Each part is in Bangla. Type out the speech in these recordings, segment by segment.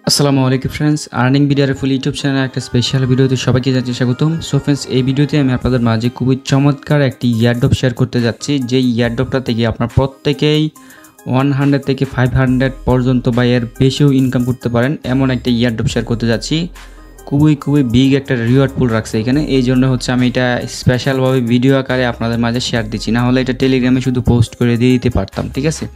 আসসালামু আলাইকুম ফ্রেন্ডস, আর্নিং ভিডিওর ফুল ইউটিউব চ্যানেলে একটা স্পেশাল ভিডিওতে সবাইকে জানাচ্ছি স্বাগতম। সো ফ্রেন্ডস, এই ভিডিওতে আমি আপনাদের মাঝে খুবই চমৎকার একটি ইয়ারড্রপ শেয়ার করতে যাচ্ছি। যেই ইয়ারড্রপটা থেকে আপনার প্রত্যেকেই 100 থেকে 500 পর্যন্ত বা এর বেশিও ইনকাম করতে পারেন, এমন একটা ইয়ারড্রপ শেয়ার করতে যাচ্ছি। খুবই বিগ একটা রিওয়ার্ড পুল রাখছে এখানে, এই জন্য হচ্ছে আমি এটা স্পেশালভাবে ভিডিও আকারে আপনাদের মাঝে শেয়ার দিচ্ছি। না হলে এটা টেলিগ্রামে শুধু পোস্ট করে দিয়ে দিতে পারতাম, ঠিক আছে।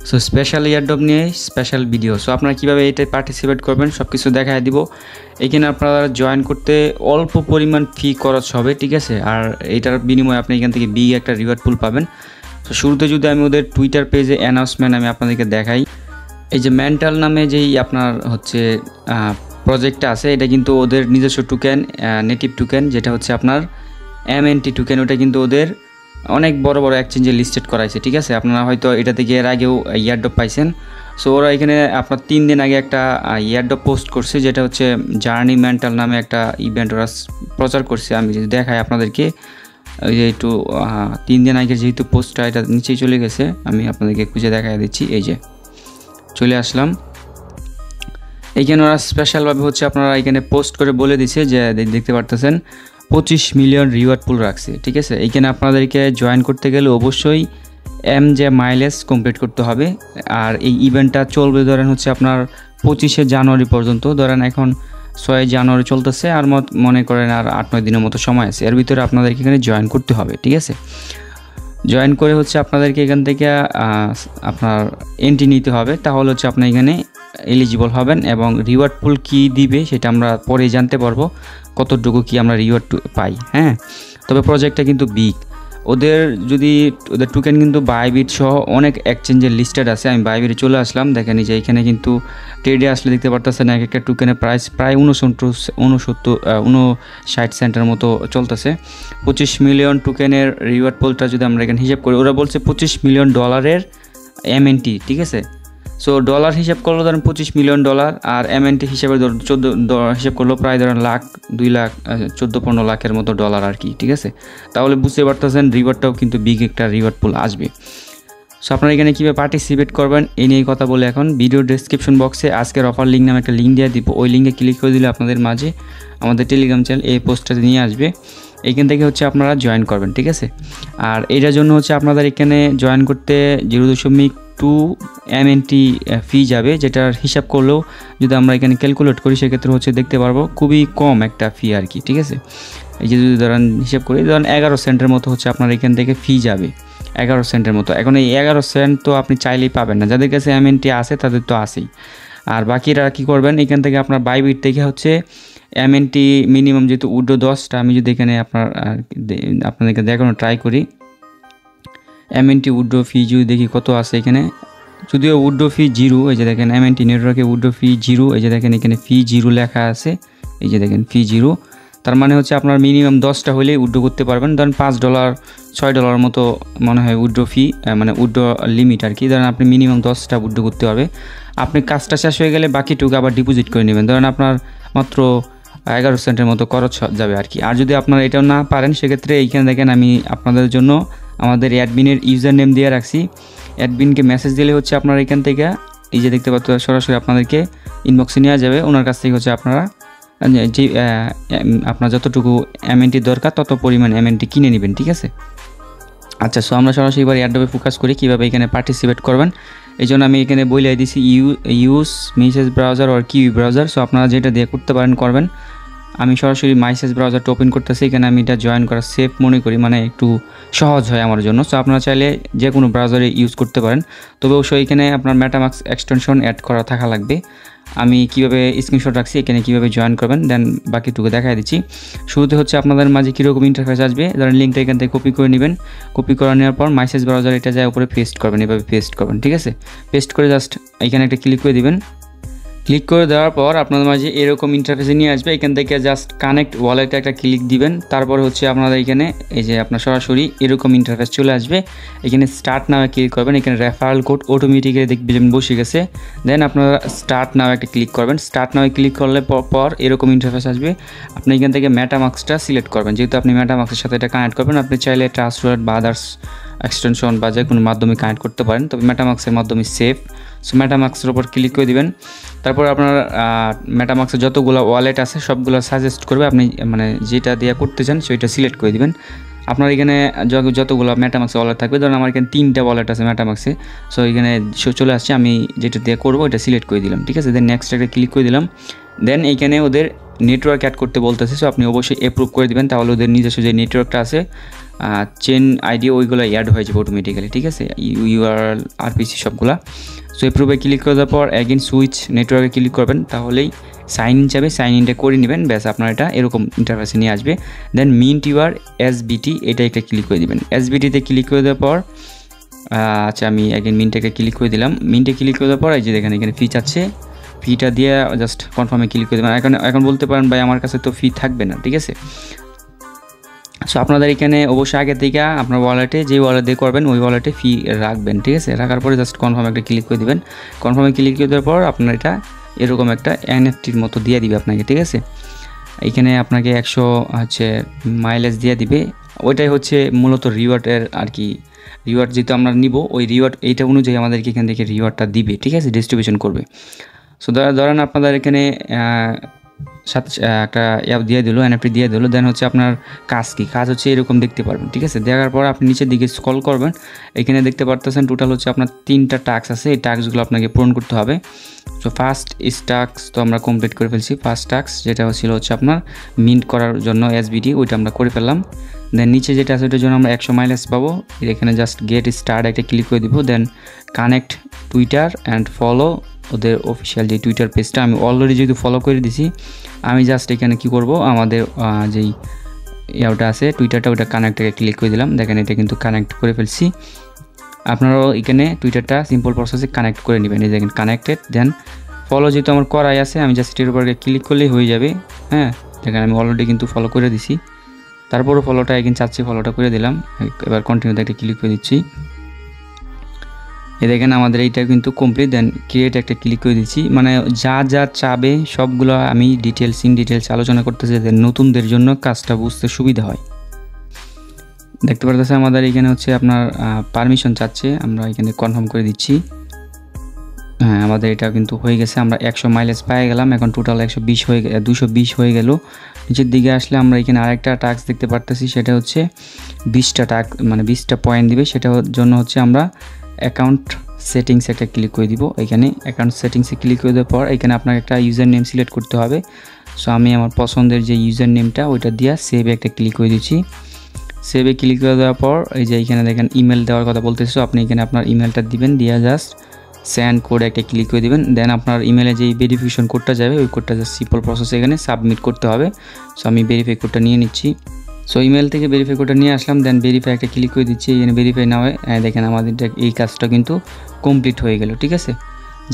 সো স্পেশাল ইয়ারড্রপ নিয়ে স্পেশাল ভিডিও। সো আপনারা কীভাবে এটাই পার্টিসিপেট করবেন সব কিছু দেখায় দিব। এখানে আপনারা জয়েন করতে অল্প পরিমাণ ফি খরচ হবে, ঠিক আছে। আর এটার বিনিময়ে আপনি এখান থেকে বিগ একটা রিওয়ার্ড পুল পাবেন। তো শুরুতে যদি আমি ওদের টুইটার পেজে অ্যানাউন্সমেন্ট আমি আপনাদেরকে দেখাই, এই যে মেন্টাল নামে যেই আপনার হচ্ছে প্রজেক্টটা আছে, এটা কিন্তু ওদের নিজস্ব টোকেন, নেটিভ টোকেন, যেটা হচ্ছে আপনার MNT টোকেন। ওটা কিন্তু ওদের অনেক বড় এক্সচেঞ্জে লিস্টেড করাইছে, ঠিক আছে। আপনারা হয়তো এটা থেকে এর আগেও ইয়ারড্রপ পাইছেন। সো ওরা এখানে আপনার 3 দিন আগে একটা ইয়ারড্রপ পোস্ট করছে, যেটা হচ্ছে জার্নি মেন্টাল নামে একটা ইভেন্ট ওরা প্রচার করছে। আমি যদি দেখাই আপনাদেরকে, ওই যে একটু 3 দিন আগে যেহেতু পোস্টটা এটা নিচেই চলে গেছে, আমি আপনাদেরকে খুঁজে দেখাই দিচ্ছি। এই যে চলে আসলাম, এইখানে ওরা স্পেশালভাবে হচ্ছে আপনারা এখানে পোস্ট করে বলে দিছে যে দেখতে পারতেছেন 25 মিলিয়ন রিওয়ার্ড পুল রাখছে, ঠিক আছে। এইখানে আপনাদেরকে জয়েন করতে গেলে অবশ্যই যে মাইলেজ কমপ্লিট করতে হবে। আর এই ইভেন্টটা চলবে ধরেন হচ্ছে আপনার 25শে জানুয়ারি পর্যন্ত। ধরেন এখন 6 জানুয়ারি চলতেছে, আর মনে করেন আর 8-9 দিনের মতো সময় আছে। এর ভিতরে আপনাদেরকে এখানে জয়েন করতে হবে, ঠিক আছে। জয়েন করে হচ্ছে আপনাদেরকে এখান থেকে আপনার এন্ট্রি নিতে হবে, তাহলে হচ্ছে আপনি এখানে এলিজিবল হবেন। এবং রিওয়ার্ড পুল কী দিবে সেটা আমরা পরে জানতে পারবো, কতটুকু কি আমরা রিওয়ার্ড পাই। হ্যাঁ, তবে প্রজেক্টটা কিন্তু বিগ। ওদের টোকেন কিন্তু বাইবিট সহ অনেক এক্সচেঞ্জের লিস্টেড আছে। আমি বাইবিটে চলে আসলাম, দেখেন যে এখানে কিন্তু ট্রেডে আসলে দেখতে পারতেছেন এক একটা টোকেনের প্রাইস প্রায় 59 সেন্টের মতো চলতেছে। 25 মিলিয়ন টোকেনের রিওয়ার্ড পুলটা যদি আমরা এখানে হিসাব করি, ওরা বলছে $25 মিলিয়ন MNT, ঠিক আছে। সো ডলার হিসাব করলো ধরেন $25 মিলিয়ন, আর MNT হিসাবে হিসাব করলো প্রায় ধরেন লাখ 2 লাখ 14-15 লাখের মতো ডলার আর কি, ঠিক আছে। তাহলে বুঝতে পারতেছেন রিওয়ার্ডটাও কিন্তু বিগ একটা রিওয়ার্ড পুল আসবে। সো আপনারা এখানে কীভাবে পার্টিসিপেট করবেন এই নিয়ে কথা বলে এখন ভিডিও ডেসক্রিপশন বক্সে আজকের অফার লিঙ্ক নামে একটা লিঙ্ক দিয়ে দিব। ওই লিঙ্কে ক্লিক করে দিলে আপনাদের মাঝে আমাদের টেলিগ্রাম চ্যানেল এই পোস্টটাতে নিয়ে আসবে। এইখান থেকে হচ্ছে আপনারা জয়েন করবেন, ঠিক আছে। আর এটার জন্য হচ্ছে আপনাদের এখানে জয়েন করতে 0.2 MNT ফি যাবে, যেটার হিসাব করলেও যদি আমরা এখানে ক্যালকুলেট করি সেক্ষেত্রে হচ্ছে দেখতে পারবো খুবই কম একটা ফি আর কি, ঠিক আছে। এই যে যদি ধরেন হিসাব করি, ধরেন 11 সেন্টের মতো হচ্ছে আপনার এখান থেকে ফি যাবে, 11 সেন্টের মতো। এখন এই 11 সেন্ট তো আপনি চাইলেই পাবেন না, যাদের কাছে MNT আছে তাদের তো আছেই। আর বাকিরা কী করবেন, এখান থেকে আপনার বাইবিট থেকে হচ্ছে MNT মিনিমাম যেহেতু উড্রো 10টা, আমি যদি এখানে আপনাদেরকে দেখানো ট্রাই করি, MNT উড্রো ফি যদি দেখি কত আছে এখানে, যদিও উড্রো ফি 0, এই যে দেখেন MNT নেটওয়ার্কে উড্রো ফি 0, এই যে দেখেন এখানে ফি 0 লেখা আছে, এই যে দেখেন ফি 0। তার মানে হচ্ছে আপনার মিনিমাম 10টা হলেই উড্রো করতে পারবেন। ধরেন $5 $6 মতো মনে হয় উড্রো ফি, মানে উড্রো লিমিট আর কি। ধরেন আপনি মিনিমাম 10টা উড্রো করতে হবে। আপনি কাজটা শেষ হয়ে গেলে বাকিটুকু আবার ডিপোজিট করে নেবেন। ধরেন আপনার মাত্র 11 সেন্টের মতো খরচ যাবে আর কি। আর যদি আপনারা এটাও না পারেন সেক্ষেত্রে এইখানে দেখেন আমি আপনাদের জন্য আমাদের অ্যাডমিনের ইউজার নেম দিয়ে রাখছি। অ্যাডমিনকে মেসেজ দিলে হচ্ছে আপনারা এখান থেকে এই যে দেখতে পাচ্ছেন সরাসরি আপনাদেরকে ইনবক্সে নেওয়া যাবে। ওনার কাছ থেকে হচ্ছে আপনারা যে আপনার যতটুকু MNT দরকার তত পরিমাণ MNT কিনে নেবেন, ঠিক আছে। আচ্ছা, সো আমরা সরাসরি এবার ইয়ারড্রপে ফোকাস করি কীভাবে এখানে পার্টিসিপেট করবেন। এই জন্য আমি এখানে বলে দিয়েছি ইউজ মেসেজ ব্রাউজার আর কিউই ব্রাউজার। সো আপনারা যেটা দিয়ে করতে পারেন করবেন। আমি সরাসরি মাইসেজ ব্রাউজারটা ওপেন করতেছি। এখানে আমি এটা জয়েন করা সেফ মনে করি, মানে একটু সহজ হয় আমার জন্য। সো আপনারা চাইলে যে কোনো ব্রাউজারে ইউজ করতে পারেন, তবে অবশ্যই এখানে আপনার মেটামাস্ক এক্সটেনশন অ্যাড করা থাকা লাগবে। আমি কীভাবে স্ক্রিনশট রাখছি, এখানে কীভাবে জয়েন করবেন দেন বাকিটুকু দেখাই দিচ্ছি। শুরুতে হচ্ছে আপনাদের মাঝে কীরকম ইন্টারফেস আসবে, ধরেন লিঙ্কটা এখান থেকে কপি করে নেবেন। কপি করে নেওয়ার পর মাইসেজ ব্রাউজার এটা যায় উপরে পেস্ট করবেন, এভাবে পেস্ট করবেন, ঠিক আছে। পেস্ট করে জাস্ট এখানে একটা ক্লিক করে দিবেন। ক্লিক করে দেওয়ার পর আপনাদের মাঝে এরকম ইন্টারফেসে নিয়ে আসবে। এখান থেকে জাস্ট কানেক্ট ওয়ালেটে একটা ক্লিক দিবেন। তারপর হচ্ছে আপনারা এখানে এই যে আপনার সরাসরি এরকম ইন্টারফেস চলে আসবে। এখানে স্টার্ট নাও ক্লিক করবেন। এখানে রেফারেল কোড অটোমেটিক্যালি দেখবেন বসে গেছে। দেন আপনারা স্টার্ট নাও একটা ক্লিক করবেন। স্টার্ট নাও ক্লিক করলে পর এরকম ইন্টারফেস আসবে। আপনি এখান থেকে মেটামাস্কটা সিলেক্ট করবেন, যেহেতু আপনি মেটামাস্কের সাথে এটা কানেক্ট করবেন। আপনি চাইলে ট্রাস্ট ওয়ালেট বা আদার্স এক্সটেনশন বা যে কোনো মাধ্যমে কানেক্ট করতে পারেন, তবে মেটামাক্সের মাধ্যমে সেফ। সো মেটামাক্সের উপর ক্লিক করে দিবেন। তারপর আপনার মেটামাক্সের যতগুলো ওয়ালেট আছে সবগুলো সাজেস্ট করবে, আপনি মানে যেটা দিয়ে করতে চান সেটা সিলেক্ট করে দিবেন। আপনার এখানে যতগুলো মেটামাক্সে ওয়ালেট থাকবে, ধরুন আমার এখানে 3টা ওয়ালেট আছে মেটামাক্সে, সো এখানে চলে আসছে, আমি যেটা দিয়ে করবো এটা সিলেক্ট করে দিলাম, ঠিক আছে। দেন নেক্সট একটা ক্লিক করে দিলাম। দেন এইখানে ওদের নেটওয়ার্ক অ্যাড করতে বলতেছে, সো আপনি অবশ্যই অ্যাপ্রুভ করে দিবেন, তাহলে ওদের নিজস্ব যে নেটওয়ার্কটা আছে চেন আইডি ওইগুলো অ্যাড হয়ে যাবে অটোমেটিক্যালি, ঠিক আছে, ইউআরএল আরপিসি সবগুলা। সো অ্যাপ্রুভে ক্লিক করে দেওয়ার পর অ্যাগেন সুইচ নেটওয়ার্কে ক্লিক করবেন, তাহলেই সাইন ইন যাবে, সাইন ইনটা করে নেবেন, ব্যাস আপনার এটা এরকম ইন্টারফেসে নিয়ে আসবে। দেন মিন্ট ইউআর এসবিটি এটা একটা ক্লিক করে দিবেন। এসবিটিতে ক্লিক করে দেওয়ার পর আচ্ছা আমি অ্যাগেন মিন্টটাকে ক্লিক করে দিলাম। মিন্টে ক্লিক করে দেওয়ার পর এই যে দেখেন এখানে ফি চাচ্ছে, ফিটা দিয়ে জাস্ট কনফার্মে ক্লিক করে দেবেন। এখন বলতে পারেন ভাই আমার কাছে তো ফি থাকবে না, ঠিক আছে। সো আপনাদের এখানে অবশ্যই আগে থেকে আপনার ওয়ালেটে যে ওয়ালেট দিয়ে করবেন ওই ওয়ালেটে ফি রাখবেন, ঠিক আছে। রাখার পরে জাস্ট কনফার্মে একটা ক্লিক করে দেবেন। কনফার্মে ক্লিক করে দেওয়ার পর আপনার এটা এরকম একটা এনএফটির মতো দিয়ে দিবে আপনাকে, ঠিক আছে। এখানে আপনাকে 100 মাইলেজ দিয়ে দিবে, ওইটাই হচ্ছে মূলত রিওয়ার্ডের আর কি। রিওয়ার্ড যেহেতু আমরা নিব, ওই রিওয়ার্ড এইটা অনুযায়ী আমাদেরকে এখান থেকে রিওয়ার্ডটা দিবে, ঠিক আছে, ডিস্ট্রিবিউশন করবে। সো ধরেন আপনাদের এখানে সাথে একটা অ্যাপ দিয়ে দিল, এনএফটি দিয়ে দিল। দেন হচ্ছে আপনার কাজ কি, কাজ হচ্ছে এরকম দেখতে পারবেন, ঠিক আছে। দেখার পর আপনি নিচের দিকে স্ক্রল করবেন, এখানে দেখতে পারতেছেন টোটাল হচ্ছে আপনার 3টা টাস্ক আছে, এই টাস্কগুলো আপনাকে পূরণ করতে হবে। সো ফার্স্ট টাস্ক তো আমরা কমপ্লিট করে ফেলছি। ফার্স্ট টাস্ক যেটা ছিল হচ্ছে আপনার মিন্ট করার জন্য এসবিটি, ওইটা আমরা করে ফেললাম। দেন নিচে যেটা আছে ওইটার জন্য আমরা 100 মাইলেজ পাবো, এখানে জাস্ট গেট স্টার্ট একটা ক্লিক করে দিব। Then connect Twitter and follow ওদের অফিসিয়াল যে টুইটার পেজটা, আমি অলরেডি যেহেতু ফলো করে দিছি, আমি জাস্ট এখানে কি করব, আমাদের যেই ইয়াটা আছে টুইটারটা ওটা কানেক্টটাকে ক্লিক করে দিলাম। দেখেন এটা কিন্তু কানেক্ট করে ফেলছি। আপনারাও এখানে টুইটারটা সিম্পল প্রসেসে কানেক্ট করে নেবেন। এই দেখেন কানেক্টেড। দেন ফলো যেহেতু আমার করাই আছে, আমি জাস্ট এর উপরে ক্লিক করলেই হয়ে যাবে। হ্যাঁ দেখেন আমি অলরেডি কিন্তু ফলো করে দিছি। তারপরও ফলোটা এখানে চাচ্ছি, ফলোটা করে দিলাম। এবার কন্টিনিউতে একটা ক্লিক করে দিচ্ছি। এই দেখেন আমাদের এইটা কিন্তু কমপ্লিট। দেন ক্রিয়েট একটা ক্লিক করে দিচ্ছি। মানে যা যা চাবে সবগুলো আমি ইন ডিটেলস আলোচনা করতেছি, যাতে নতুনদের জন্য কাজটা বুঝতে সুবিধা হয়। দেখতে পারতেছে আমাদের এখানে হচ্ছে আপনার পারমিশন চাচ্ছে, আমরা এখানে কনফার্ম করে দিচ্ছি। হ্যাঁ আমাদের এটা কিন্তু হয়ে গেছে, আমরা 100 মাইলেজ পেয়ে গেলাম। এখন টোটাল 220 হয়ে গেল। নিচের দিকে আসলে আমরা এখানে আরেকটা টাস্ক দেখতে পারতেছি, সেটা হচ্ছে 20টা টাস্ক, মানে 20টা পয়েন্ট দিবে। সেটার জন্য হচ্ছে আমরা অ্যাকাউন্ট সেটিংস একটা ক্লিক করে দিব। এখানে অ্যাকাউন্ট সেটিংসে ক্লিক করে দেওয়ার পর এখানে আপনাকে একটা ইউজার নেম সিলেক্ট করতে হবে। সো আমি আমার পছন্দের যে ইউজার নেমটা ওইটা দিয়ে সেভে একটা ক্লিক করে দিচ্ছি। সেভে ক্লিক করে দেওয়ার পর এই যে এখানে দেখেন ইমেল দেওয়ার কথা বলতেছে, আপনি এখানে আপনার ইমেলটা দিবেন, দিয়ে জাস্ট সেন্ড কোড একটা ক্লিক করে দিবেন। দেন আপনার ইমেলে যেই ভেরিফিকেশন কোডটা যাবে ওই কোডটা জাস্ট সিম্পল প্রসেস এখানে সাবমিট করতে হবে। সো আমি ভেরিফাই কোডটা নিয়ে নিচ্ছি। সো ইমেল থেকে ভেরিফাই কোডটা নিয়ে আসলাম। দেন ভেরিফাই একটা ক্লিক করে দিচ্ছি। এখানে ভেরিফাই না হয় দেখেন আমাদের এই কাজটা কিন্তু কমপ্লিট হয়ে গেল, ঠিক আছে।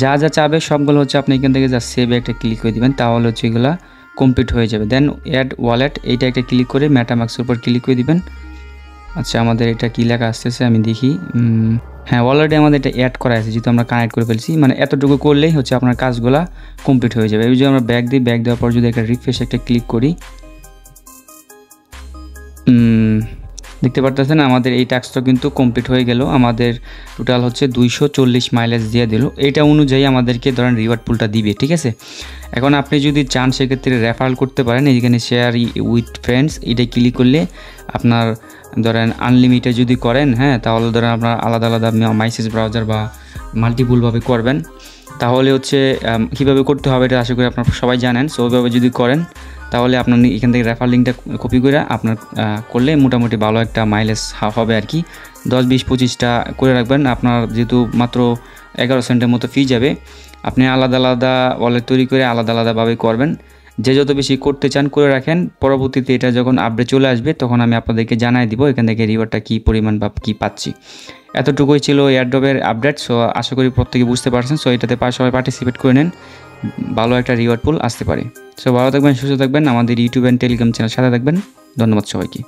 যা যা চাবে সবগুলো হচ্ছে আপনি এখান থেকে জাস্ট সেভে একটা ক্লিক করে দিবেন, তাহলে হচ্ছে এগুলো কমপ্লিট হয়ে যাবে। দেন অ্যাড ওয়ালেট এইটা একটা ক্লিক করে মেটামাক্সের উপর ক্লিক করে দিবেন। আচ্ছা আমাদের এটা কী লেখা আসতেছে আমি দেখি। হ্যাঁ অলরেডি আমাদের এটা অ্যাড করা আছে, যেহেতু আমরা কানেক্ট করে ফেলছি। মানে এতটুকু করলেই হচ্ছে আপনার কাজগুলো কমপ্লিট হয়ে যাবে। এই যে আমরা ব্যাক দিই, ব্যাক দেওয়ার পর যদি একটা রিফ্রেশ একটা ক্লিক করি, দেখতে পারতেছেন আমাদের এই টাস্কটা কিন্তু কমপ্লিট হয়ে গেল। আমাদের টোটাল হচ্ছে 240 মাইলেজ দিয়ে দিল। এইটা অনুযায়ী আমাদেরকে ধরেন রিওয়ার্ড পুলটা দিবে, ঠিক আছে। এখন আপনি যদি চান সেক্ষেত্রে রেফারেল করতে পারেন। এইখানে শেয়ার উইথ ফ্রেন্ডস এটা ক্লিক করলে আপনার ধরেন আনলিমিটেড যদি করেন, হ্যাঁ তাহলে ধরেন আপনার আলাদা আলাদা মেসেজ ব্রাউজার বা মাল্টিপুলভাবে করবেন, তাহলে হচ্ছে কীভাবে করতে হবে এটা আশা করি আপনারা সবাই জানেন। সো ওইভাবে যদি করেন তাহলে আপনার এখান থেকে রেফার লিঙ্কটা কপি করে আপনার করলে মোটামুটি ভালো একটা মাইলেজ হবে আর কি। 10, 20, 25টা করে রাখবেন। আপনার যেহেতু মাত্র 11 সেন্টের মতো ফি যাবে, আপনি আলাদা আলাদা ওয়ালেট তৈরি করে আলাদা আলাদাভাবে করবেন। যে যত বেশি করতে চান করে রাখেন, পরবর্তীতে এটা যখন আপডেট চলে আসবে তখন আমি আপনাদেরকে জানাই দিব এখান থেকে রিওয়ার্ডটা কী পরিমাণ বা কী পাচ্ছি। এতটুকুই ছিল এয়ারড্রপের আপডেট। সো আশা করি প্রত্যেকে বুঝতে পারছেন। সো এটাতে সবাই পার্টিসিপেট করে নেন, ভালো একটা রিওয়ার্ড পুল আসতে পারে। সো ভালো থাকবেন, সুস্থ থাকবেন, আমাদের ইউটিউব অ্যান্ড টেলিগ্রাম চ্যানেল সাথে থাকবেন। ধন্যবাদ সবাইকে।